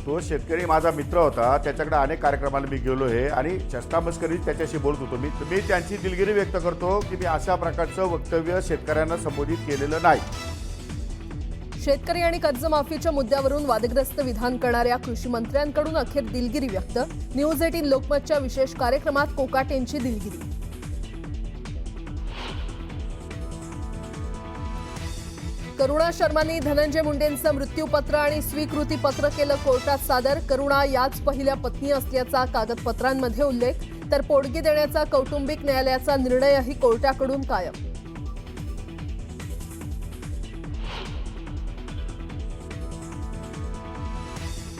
तो शेतकरी माझा मित्र होता, त्याच्याकडे अनेक कार्यक्रमाला मी गेलो आहे आणि चष्टामस्करी त्याच्याशी बोलत होतो. मी त्यांची दिलगिरी व्यक्त करतो की मी अशा प्रकारचं वक्तव्य शेतकऱ्यांना संबोधित केलेलं नाही. शेतकरी आणि कर्जमाफीच्या मुद्द्यावरून वादग्रस्त विधान करणाऱ्या कृषी मंत्र्यांकडून अखेर दिलगिरी व्यक्त. न्यूज 18 लोकमतच्या विशेष कार्यक्रमात कोकाटेंची दिलगिरी. करुणा शर्मांनी धनंजय मुंडेंचं मृत्यूपत्र आणि स्वीकृती पत्र केलं कोर्टात सादर. करुणा याच पहिल्या पत्नी असल्याचा कागदपत्रांमध्ये उल्लेख, तर पोटगी देण्याचा कौटुंबिक न्यायालयाचा निर्णयही कोर्टाकडून कायम.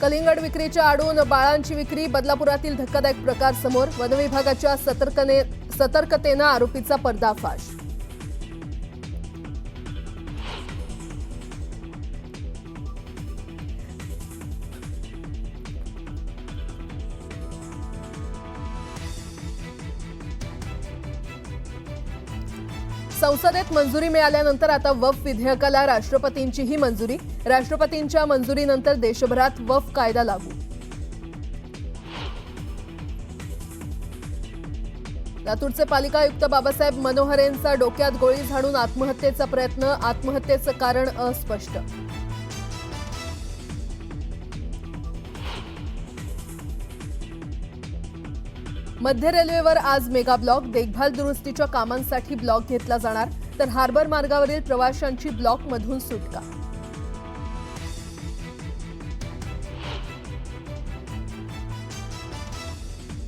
कलिंगड विक्रीच्या आडून बाळांची विक्री. बदलापुरातील धक्कादायक प्रकार समोर. वनविभागाच्या सतर्कतेनं आरोपीचा पर्दाफाश. संसदेत मंजुरी मिळाल्यानंतर आता वक्फ विधेयकाला राष्ट्रपतींचीही मंजुरी. राष्ट्रपतींच्या मंजुरीनंतर देशभरात वक्फ कायदा लागू. लातूरचे पालिका आयुक्त बाबासाहेब मनोहरेंचा डोक्यात गोळी झाडून आत्महत्येचा प्रयत्न. आत्महत्येचं कारण अस्पष्ट. मध्य रेल्वेवर आज मेगा ब्लॉक. देखभाल दुरुस्तीच्या कामांसाठी ब्लॉक घेतला जाणार, तर हार्बर मार्गावरील प्रवाशांची ब्लॉकमधून सुटका.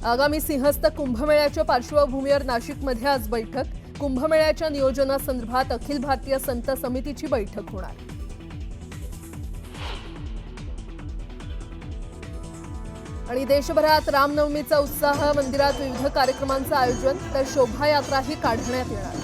आगामी सिंहस्थ कुंभमेळ्याच्या पार्श्वभूमीवर नाशिकमध्ये आज बैठक. कुंभमेळ्याच्या नियोजनासंदर्भात अखिल भारतीय संत समितीची बैठक होणार. आणि देशभरात रामनवमीचा उत्साह. मंदिरात विविध कार्यक्रमांचं आयोजन, तर शोभायात्राही काढण्यात येणार.